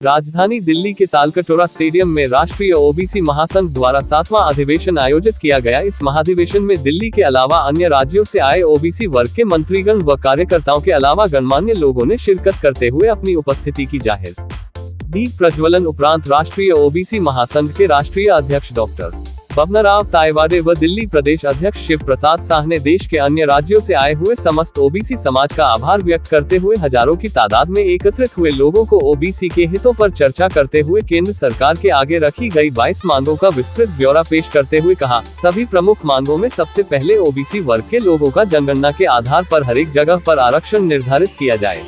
राजधानी दिल्ली के तालकटोरा स्टेडियम में राष्ट्रीय ओबीसी महासंघ द्वारा 7वां अधिवेशन आयोजित किया गया। इस महाधिवेशन में दिल्ली के अलावा अन्य राज्यों से आए ओबीसी वर्ग के मंत्रीगण व कार्यकर्ताओं के अलावा गणमान्य लोगों ने शिरकत करते हुए अपनी उपस्थिति की जाहिर। दीप प्रज्वलन उपरांत राष्ट्रीय ओबीसी महासंघ के राष्ट्रीय अध्यक्ष डॉक्टर बबनराव तायवाडे व दिल्ली प्रदेश अध्यक्ष शिव प्रसाद शाह ने देश के अन्य राज्यों से आए हुए समस्त ओबीसी समाज का आभार व्यक्त करते हुए हजारों की तादाद में एकत्रित हुए लोगों को ओबीसी के हितों पर चर्चा करते हुए केंद्र सरकार के आगे रखी गई 22 मांगों का विस्तृत ब्यौरा पेश करते हुए कहा, सभी प्रमुख मांगों में सबसे पहले ओबीसी वर्ग के लोगों का जनगणना के आधार पर हर एक जगह पर आरक्षण निर्धारित किया जाए।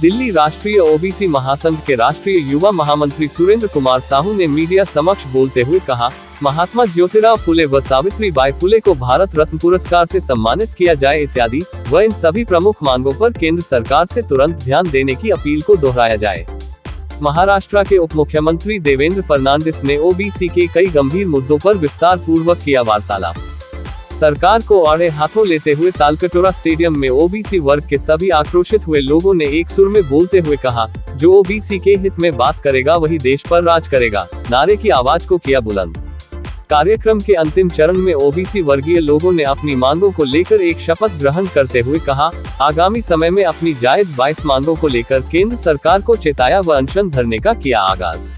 दिल्ली राष्ट्रीय ओबीसी महासंघ के राष्ट्रीय युवा महामंत्री सुरेंद्र कुमार साहू ने मीडिया समक्ष बोलते हुए कहा, महात्मा ज्योतिराव फुले व सावित्रीबाई फुले को भारत रत्न पुरस्कार से सम्मानित किया जाए इत्यादि व इन सभी प्रमुख मांगों पर केंद्र सरकार से तुरंत ध्यान देने की अपील को दोहराया जाए। महाराष्ट्र के उप मुख्यमंत्री देवेंद्र फडणवीस ने ओबीसी के कई गंभीर मुद्दों पर विस्तार पूर्वक किया वार्तालाप। सरकार को आड़े हाथों लेते हुए तालकटोरा स्टेडियम में ओबीसी वर्ग के सभी आक्रोशित हुए लोगों ने एक सुर में बोलते हुए कहा, जो ओबीसी के हित में बात करेगा वही देश पर राज करेगा, नारे की आवाज को किया बुलंद। कार्यक्रम के अंतिम चरण में ओबीसी वर्गीय लोगों ने अपनी मांगों को लेकर एक शपथ ग्रहण करते हुए कहा, आगामी समय में अपनी जायज 22 मांगों को लेकर केंद्र सरकार को चेताया व अनशन धरने का किया आगाज।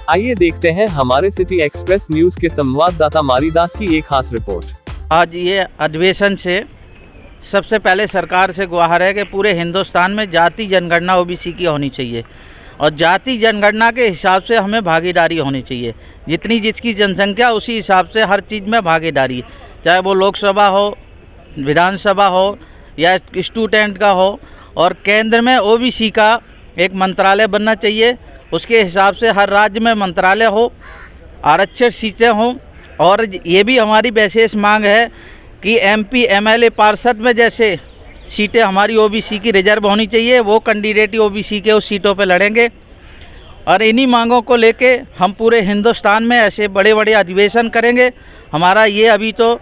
आइए देखते हैं हमारे सिटी एक्सप्रेस न्यूज के संवाददाता मारीदास की एक खास रिपोर्ट। आज ये अधिवेशन से सबसे पहले सरकार से गुहार है कि पूरे हिंदुस्तान में जाति जनगणना ओबीसी की होनी चाहिए और जाति जनगणना के हिसाब से हमें भागीदारी होनी चाहिए। जितनी जिसकी जनसंख्या उसी हिसाब से हर चीज़ में भागीदारी, चाहे वो लोकसभा हो, विधानसभा हो या स्टूडेंट का हो। और केंद्र में ओबीसी का एक मंत्रालय बनना चाहिए, उसके हिसाब से हर राज्य में मंत्रालय हो, आरक्षित सीटें हों। और ये भी हमारी विशेष मांग है कि एमपी एमएलए पार्षद में जैसे सीटें हमारी ओबीसी की रिजर्व होनी चाहिए, वो कैंडिडेट ओबीसी के उस सीटों पे लड़ेंगे। और इन्हीं मांगों को लेके हम पूरे हिंदुस्तान में ऐसे बड़े बड़े अधिवेशन करेंगे। हमारा ये अभी तो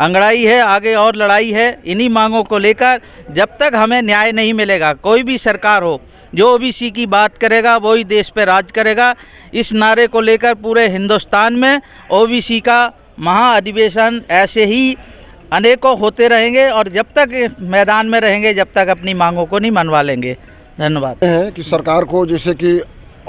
अंगड़ाई है, आगे और लड़ाई है। इन्हीं मांगों को लेकर जब तक हमें न्याय नहीं मिलेगा, कोई भी सरकार हो, जो ओबीसी की बात करेगा वही देश पे राज करेगा। इस नारे को लेकर पूरे हिंदुस्तान में ओबीसी का महाअधिवेशन ऐसे ही अनेकों होते रहेंगे और जब तक मैदान में रहेंगे जब तक अपनी मांगों को नहीं मनवा लेंगे। धन्यवाद। है कि सरकार को जैसे कि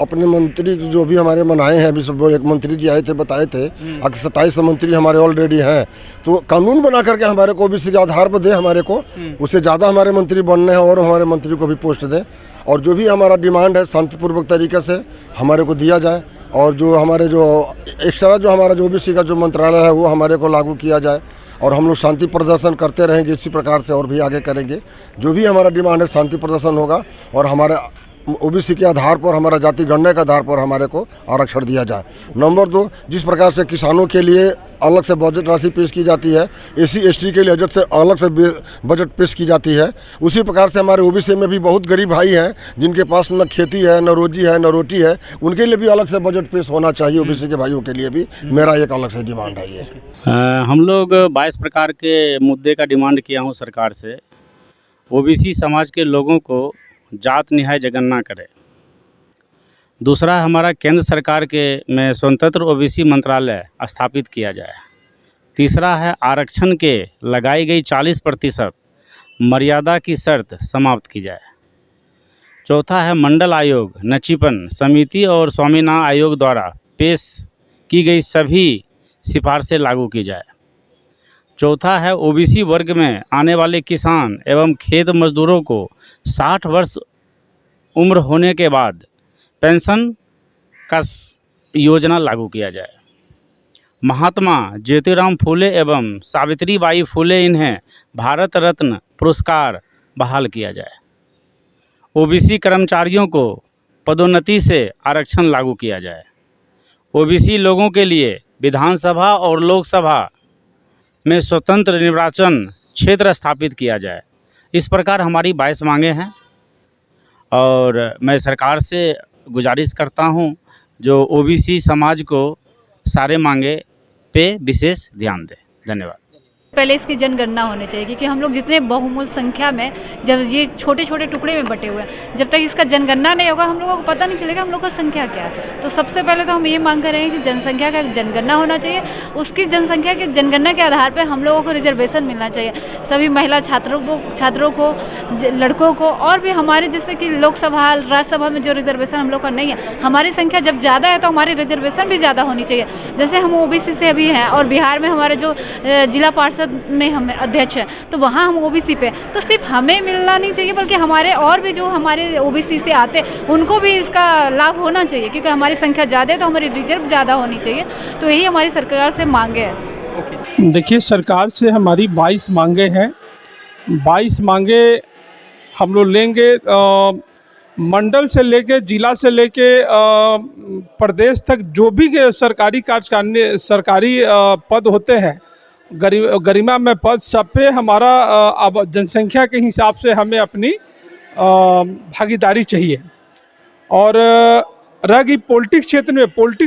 अपने मंत्री जो भी हमारे मनाए हैं, अभी सब एक मंत्री जी आए थे, बताए थे कि 27 मंत्री हमारे ऑलरेडी हैं, तो कानून बना करके हमारे को ओबीसी के आधार पर दे, हमारे को उससे ज़्यादा हमारे मंत्री बनने हैं और हमारे मंत्री को भी पोस्ट दें। और जो भी हमारा डिमांड है शांतिपूर्वक तरीके से हमारे को दिया जाए। और जो हमारे जो एक्स्ट्रा जो हमारा जो ओबीसी का जो मंत्रालय है वो हमारे को लागू किया जाए। और हम लोग शांति प्रदर्शन करते रहेंगे, इसी प्रकार से और भी आगे करेंगे। जो भी हमारा डिमांड है शांति प्रदर्शन होगा और हमारे ओबीसी के आधार पर, हमारा जाति गणना के आधार पर हमारे को आरक्षण दिया जाए। नंबर 2, जिस प्रकार से किसानों के लिए अलग से बजट राशि पेश की जाती है, एससी एसटी के लिए अलग से बजट पेश की जाती है, उसी प्रकार से हमारे ओबीसी में भी बहुत गरीब भाई हैं जिनके पास न खेती है, न रोजी है, न रोटी है, उनके लिए भी अलग से बजट पेश होना चाहिए। ओबीसी के भाइयों के लिए भी मेरा एक अलग से डिमांड है। ये हम लोग 22 प्रकार के मुद्दे का डिमांड किया हूँ सरकार से। ओबीसी समाज के लोगों को जात निहाय जनगणना करे। दूसरा, हमारा केंद्र सरकार के में स्वतंत्र ओबीसी मंत्रालय स्थापित किया जाए। तीसरा है आरक्षण के लगाई गई 40% मर्यादा की शर्त समाप्त की जाए। चौथा है मंडल आयोग, नचीपन समिति और स्वामीनाथन आयोग द्वारा पेश की गई सभी सिफारिशें लागू की जाए। चौथा है ओबीसी वर्ग में आने वाले किसान एवं खेत मजदूरों को 60 वर्ष उम्र होने के बाद पेंशन का योजना लागू किया जाए। महात्मा ज्योतिराव फुले एवं सावित्रीबाई फुले इन्हें भारत रत्न पुरस्कार बहाल किया जाए। ओबीसी कर्मचारियों को पदोन्नति से आरक्षण लागू किया जाए। ओबीसी लोगों के लिए विधानसभा और लोकसभा में स्वतंत्र निर्वाचन क्षेत्र स्थापित किया जाए। इस प्रकार हमारी 22 मांगे हैं और मैं सरकार से गुजारिश करता हूं जो ओबीसी समाज को सारे मांगे पे विशेष ध्यान दें। धन्यवाद। पहले इसकी जनगणना होनी चाहिए, क्योंकि हम लोग जितने बहुमूल संख्या में, जब ये छोटे छोटे टुकड़े में बटे हुए हैं, जब तक इसका जनगणना नहीं होगा हम लोगों को पता नहीं चलेगा हम लोग का संख्या क्या है। तो सबसे पहले तो हम ये मांग कर रहे हैं कि जनसंख्या का जनगणना होना चाहिए, उसकी जनसंख्या की जनगणना के आधार पर हम लोगों को रिजर्वेशन मिलना चाहिए। सभी महिला छात्रों को लड़कों को, और भी हमारे जैसे कि लोकसभा राज्यसभा में जो रिजर्वेशन हम लोग का नहीं है, हमारी संख्या जब ज़्यादा है तो हमारी रिजर्वेशन भी ज़्यादा होनी चाहिए। जैसे हम ओबीसी से अभी हैं और बिहार में हमारे जो जिला पार्षद में हम अध्यक्ष हैं, तो वहाँ हम ओबीसी पे, तो सिर्फ हमें मिलना नहीं चाहिए बल्कि हमारे और भी जो हमारे ओबीसी से आते उनको भी इसका लाभ होना चाहिए, क्योंकि हमारी संख्या ज़्यादा है तो हमारी रिजर्व ज़्यादा होनी चाहिए। तो यही हमारी सरकार से मांगे है। देखिए, सरकार से हमारी 22 मांगे हैं। 22 मांगे हम लोग लेंगे, मंडल से लेके, जिला से लेके प्रदेश तक जो भी सरकारी सरकारी पद होते हैं, गरिमा में पद, सब पे हमारा अब जनसंख्या के हिसाब से हमें अपनी भागीदारी चाहिए। और रही पॉलिटिक्स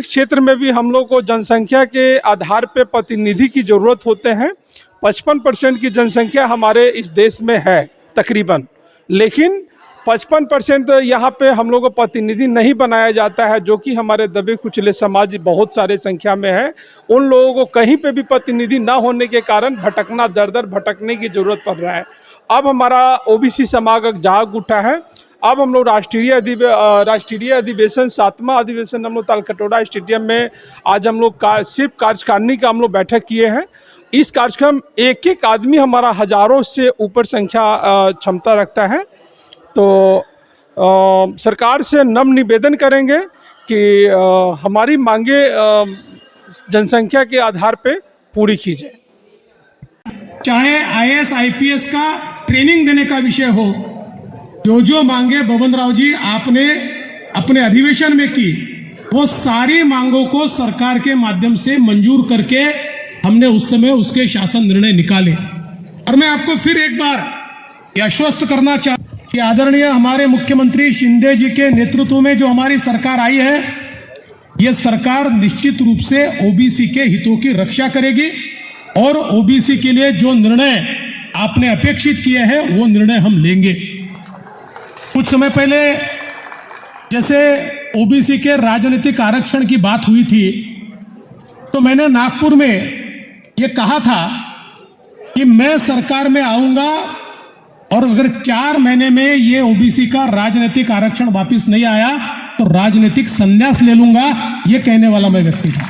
क्षेत्र में भी हम लोग को जनसंख्या के आधार पे प्रतिनिधि की ज़रूरत होते हैं। 55% की जनसंख्या हमारे इस देश में है तकरीबन, लेकिन 55% यहाँ पे हम लोग को प्रतिनिधि नहीं बनाया जाता है, जो कि हमारे दबे कुचले समाज बहुत सारे संख्या में है। उन लोगों को कहीं पे भी प्रतिनिधि ना होने के कारण भटकना, दर दर भटकने की ज़रूरत पड़ रहा है। अब हमारा ओबीसी समाज जाग उठा है। अब हम लोग राष्ट्रीय अधिवेशन 7वां अधिवेशन हम लोग तालकटोरा स्टेडियम में आज हम लोग सिर्फ कार्यकारिणी का हम लोग बैठक किए हैं। इस कार्यक्रम एक एक आदमी हमारा हज़ारों से ऊपर संख्या क्षमता रखता है। तो सरकार से नम्र निवेदन करेंगे कि हमारी मांगे जनसंख्या के आधार पे पूरी की जाए। चाहे आईएएस आईपीएस का ट्रेनिंग देने का विषय हो, जो मांगे बबन राव जी आपने अपने अधिवेशन में की, वो सारी मांगों को सरकार के माध्यम से मंजूर करके हमने उस समय उसके शासन निर्णय निकाले। और मैं आपको फिर एक बार आश्वस्त करना चाहता हूं कि आदरणीय हमारे मुख्यमंत्री शिंदे जी के नेतृत्व में जो हमारी सरकार आई है, ये सरकार निश्चित रूप से ओबीसी के हितों की रक्षा करेगी और ओबीसी के लिए जो निर्णय आपने अपेक्षित किए हैं वो निर्णय हम लेंगे। कुछ समय पहले जैसे ओबीसी के राजनीतिक आरक्षण की बात हुई थी, तो मैंने नागपुर में ये कहा था कि मैं सरकार में आऊंगा और अगर 4 महीने में ये ओबीसी का राजनीतिक आरक्षण वापस नहीं आया तो राजनीतिक संन्यास ले लूंगा, ये कहने वाला मैं व्यक्ति था।